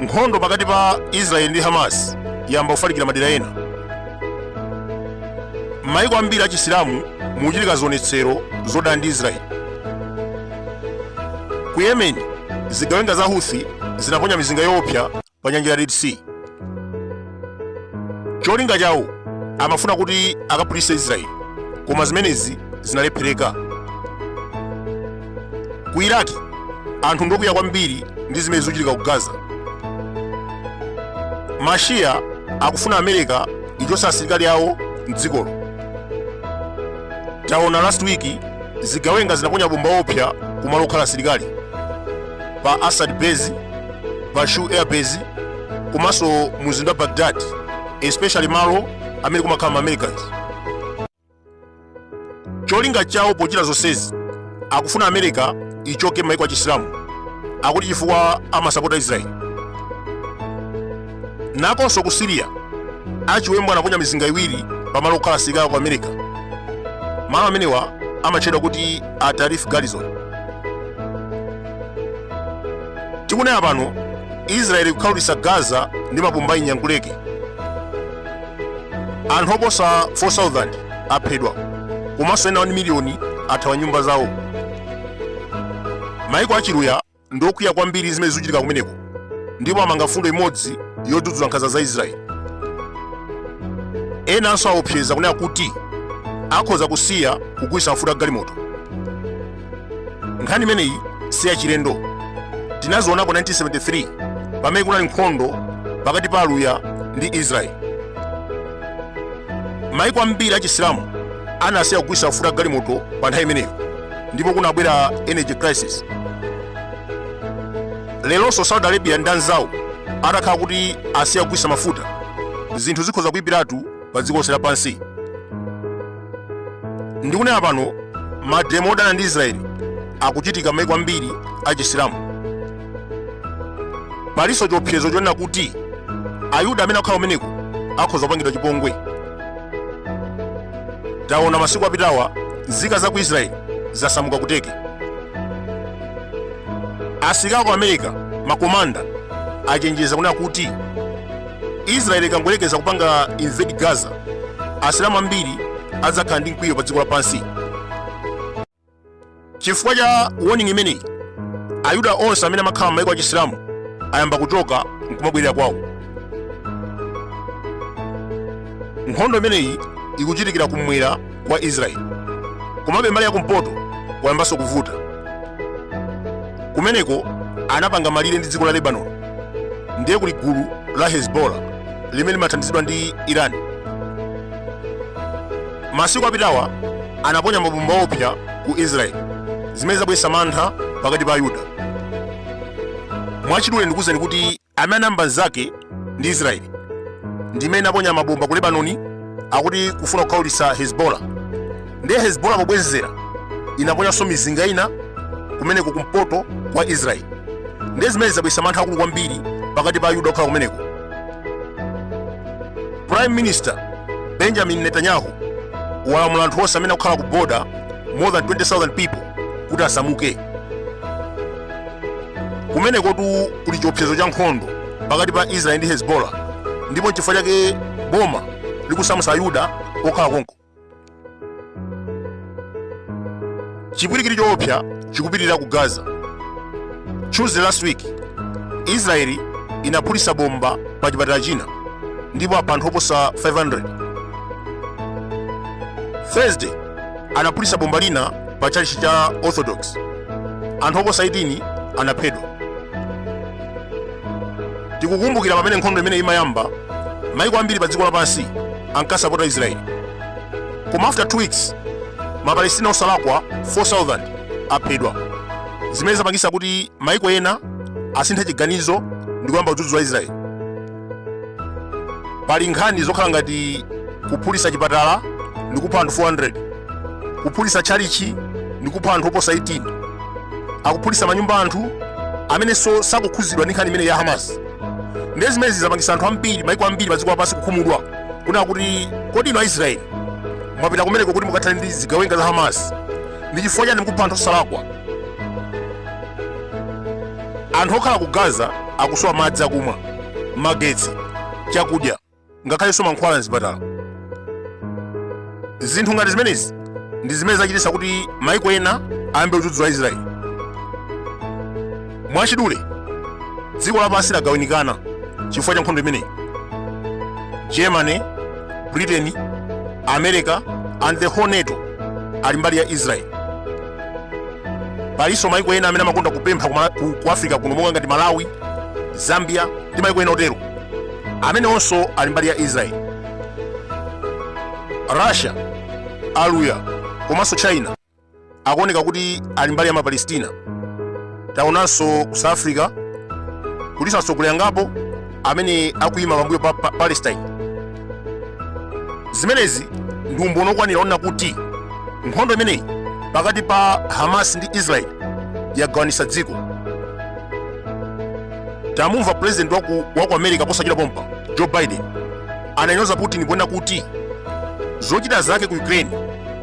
nkhondo pakati pa Israeli ndi Hamas yamba kufalikira madera ena. Maiko ambiri a Chisilamu mukuchitika zionetsero zodana ndi Israeli. Ku Yemen, zigawenga za Houthi zinaponya mizinga yoopsa pa nyanja ya Red Sea. Cholinga chawo amafuna kuti akapulise Israeli, koma zimenezi zinalephereka. Ku Iraki, anthu ndokwiya kwambiri ndi zimene zikuchitika ku Gaza. Mashia akufuna America ichotse asilikali awo mdzikolo. Taona last week zigawenga zinaponya bomba opsa kumalo okhala asilikali pa Assad base, pa Shu air base, komanso muzinda wa Baghdad, especially malo amene kumakhala Americans. Cholinga chawo pochita zonsezi akufuna America ichoke maiko a Chisilamu, akuti chifukwa amasapota Israeli. Nakonso ku Syria, achiwembo anaponya mizinga iwiri pamalo okhala asilikali ku America. Malo amenewa amatchedwa kuti a Tarif Garrison. Tikunena pano Israeli kukhawulitsa Gaza ndi mabomba inyanguleke. Anthu oposa 4,000 aphedwa, komanso ena 1 miliyoni athawa nyumba zawo. Maiko achiluya ndokwiya kwambiri zimene zikuchitika kumeneko, ndipo amanga fundo imodzi yodzudzula nkhanza za Israeli. Enanso aopseza kunena kuti akhoza kusiya kugulitsa mafuta a galimoto. Nkhani imeneyi si yachilendo. Tinazionako 1973 pamene kunali nkhondo pakati pa aluya ndi Israeli. Maiko ambiri a Chisilamu anasiya kugulitsa mafuta a galimoto pa nthawi imeneyo, ndipo kunabwera energy crisis. Leronso Saudi Arabia ndi anzawo atakhala kuti asiya kugulitsa mafuta, zinthu zikhoza kuyipiratu pa dziko lonse lapansi. Ndikunena pano mademo odana ndi Israeli akuchitika maiko ambiri a Chisilamu. Palinso chiopsezo chonena kuti Ayuda amene akhala kumeneko akhoza kupangidwa chipongwe. Taona masiku apitawa nzika za ku Israeli zasamuka kuteke. Asilikali ku America makomanda achenjeza kunena kuti Israeli ikangolekeza kupanga invade Gaza, Asilamu ambiri adzakhala ndi mkwiyo pa dziko lapansi. Chifukwa cha warning imeneyi, Ayuda onse amene amakhala m'maiko a Chisilamu ayamba kuchoka nkumabwerera kwawo. Nkhondo imeneyi ikuchitikira kumwera kwa Israeli, komabe mbali yakumpoto wayambanso kuvuta. Kumeneko anapanga malire ndi dziko la Lebanon, ndiye kuli gulu la Hezbollah limene limathandizidwa ndi Iran. Masiku apitawa anaponya mabomba opsa ku Israeli, zimene zabweretsa mantha pakati pa Ayuda. Mwachidule ndikuwuzeni kuti amene anayamba zake ndi Israeli ndimene aponya mabomba ku Lebanoni akuti kufuna kukhawulitsa Hezbollah. Ndiye Hezbollah pobwezera inaponyanso mizinga ina kumeneko kumpoto kwa Israeli. Ndiye zimene zabweretsa mantha akulu kwambiri pakati pa Ayuda okhala kumeneko. Prime Minister Benjamin Netanyahu walamula anthu onse amene akukhala ku border more than 20,000 people kuti asamuke. Kumeneko kuli chiopsezo cha nkhondo pakati pa Israeli ndi Hezbollah, ndipo chifukwa chake boma likusamutsa Ayuda okhala konko. Chipwirikiti choopsa chikupitirira ku Gaza. Tuesday last week Israeli inaphulitsa bomba pa chipatala china ndipo apha anthu oposa 500. Thursday anaphulitsa bomba lina pa chalichi cha Orthodox, anthu oposa 18 anaphedwa. Tikukumbukira pamene nkhondo imene imayamba, maiko ambiri pa dziko lapansi ankasapota Israeli. Koma after 2 weeks Mapalestina osalakwa 4,000 aphedwa, zimene zapangitsa kuti maiko ena asinthe chiganizo ndi kuyamba kudzudzula Israeli. Pali nkhani zokhala ngati kuphulitsa chipatala ndi kupha anthu 400, kuphulitsa chalichi ndi kupha anthu oposa 18, akuphulitsa manyumba anthu amenenso sakukhuzidwa ndi nkhani imene ya Hamas. ndi zimene zapangisa anthu ambiri maiko ambiri padziko lapansi kukhumudwa kuna kuti kodi inu Aisraeli mwapita kumeneko kuti mukathane ndi zigawenga za Hamas ndi chifukwa chani mukupha anthu osalakwa. Anthu okhala ku Gaza akusowa madzi akumwa, magetsi, chakudya, ngakhalenso mankhwala mzipatala. Zinthu ngati zimenezi ndi zimene zachititsa kuti maiko ena ayambe kudzudzula Israeli. Mwachidule dziko lapansi lagawanikana chifukwa cha nkhondo imeneyi. Germany, Britain, America and the whole NATO ali mbali ya Israeli. Palinso maiko ena amene amakonda kupempha ku Africa kuno monga ngati Malawi, Zambia ndi maiko ena otero amene onso ali mbali ya Israeli. Russia, aluya komanso China akuoneka kuti ali mbali ya Mapalestina. Taonanso ku South Africa kuliso atsogoleri angapo amene akuyima pambuyo pa Palestine. Zimenezi ndi umboni okwanira ona kuti nkhondo imeneyi pakati pa Hamas ndi Israeli yagawanisa dziko. Tamumva president waku America posachita pompa Joe Biden ananyoza Putin ponena kuti zochita zake ku Ukraine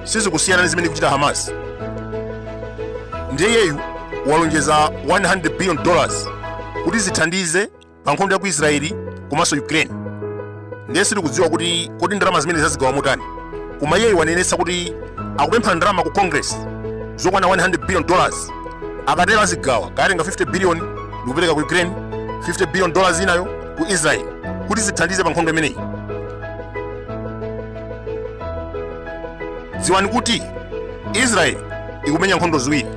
sizikusiyana ndi zimene kuchita Hamas. Ndiye yeyu walonjeza $100 billion kuti zithandize pa nkhondo ya ku Israeli komanso Ukraine. Ndiye sitikudziwa kuti kodi ndalama zimene zazigawa motani, koma yeyu wanenetsa kuti akupempha ndalama ku Congress zokwana $100 billion. Akatero azigawa kayatenga $50 billion ndikupereka ku Ukraine, $50 billion inayo ku Israeli kuti zithandize pa nkhondo imeneyi. Dziwani kuti Israeli ikumenya nkhondo ziwiri,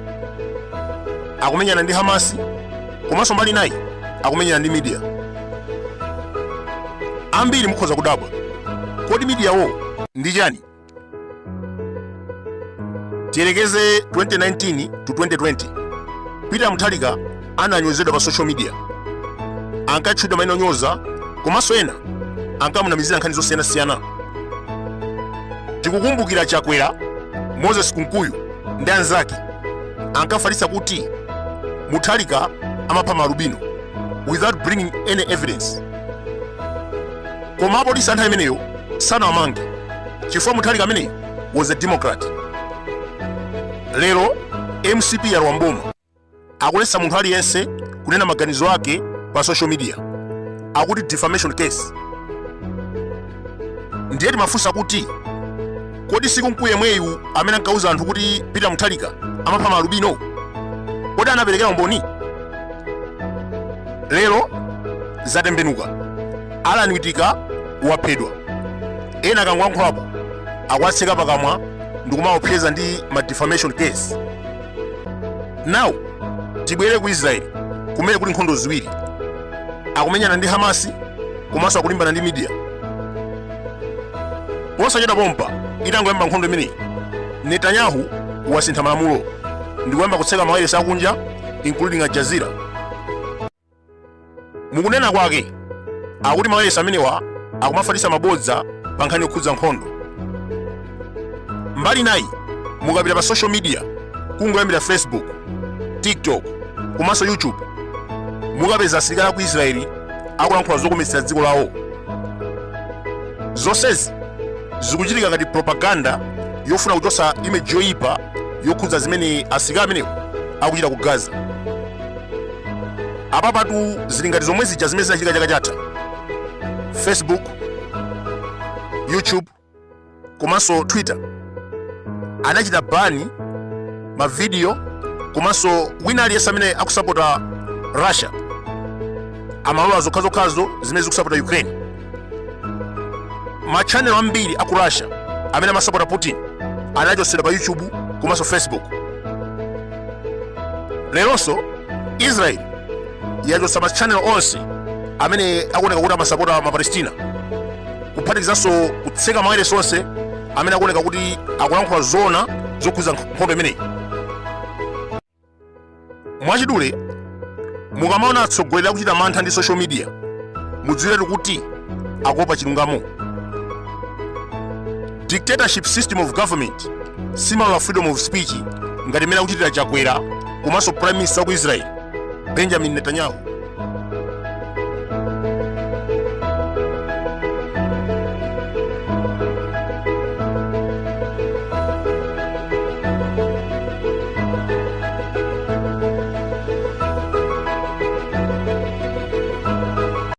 akumenyana ndi Hamas komanso mbali nayi akumenyana ndi media. Ambiri mukhoza kudabwa kodi media wo ndi chani? Tiyerekeze 2019 to 2020 Peter Mutharika ananyozedwa pa social media, ankatchudwa maina onyoza komanso ena ankamunamizira nkhani zosiyanasiyana. Tikukumbukira Chakwera, Moses Kunkuyu ndi anzake ankafalitsa kuti Mutharika amapha marubino without bringing any evidence. Koma apolisi anthu ameneyo sanawamange chifukwa Mutharika ameneyo was a Democrat. Lero MCP ya Rwamboma akuletsa munthu aliyense kunena maganizo ake pa social media, akuti defamation case. Ndiye timafunsa kuti kodi sikunkuyu yemweyu amene ankauza anthu kuti Peter Mutharika amapha marubino kodi anaperekera umboni? Lero zatembenuka, Alan Witika waphedwa, ena akangwankhapo akwatseka pakamwa ndikumaopseza ndi ma defamation case. Now tibwere ku Israeli kumene kuli nkhondo ziwiri, akumenyana ndi Hamas komanso akulimbana ndi media. Posachita pompa itangoyamba nkhondo imeneyi, Netanyahu wasintha malamulo ndikuyamba kutseka mawayilesi akunja including Al Jazeera. Mukunena kwake akuti mawayilesi amenewa akumafalitsa mabodza pa nkhani yokhudza nkhondo. Mbali nayi mukapita pa social media kungoyambira Facebook, TikTok komanso YouTube mukapeza asilikali aku Israeli akulankhula zokometsera dziko lawo. Zonsezi zikuchitika ngati propaganda yofuna kuchotsa image yoyipa yokhudza zimene asilikali amenewo akuchita ku Gaza. Apapatu zili ngati zomwe zija zimene zinachitika chaka chatha. Facebook, YouTube komanso Twitter anachita bani mavidiyo komanso wina aliyense amene akusapota Russia amalola zokhazokhazo zimene zikusapota Ukraine. Machanelo ambiri aku Russia amene amasapota Putin anachotsedwa pa YouTube komanso Facebook. Leronso Israel yachotsa machanelo onse amene akuoneka kuti amasapota Mapalestina, kuphatikizanso kutseka mawayilesi onse amene akuoneka kuti akulankhula zona zokhudza nkhondo imeneyi. Mwachidule mukamaona atsogoleri akuchita mantha ndi social media mudziwiretu kuti akuopa chilungamo. Dictatorship system of government simalola freedom of speech ngati imene akuchitira Chakwera komanso Prime Minister wa ku Israel Benjamin Netanyahu.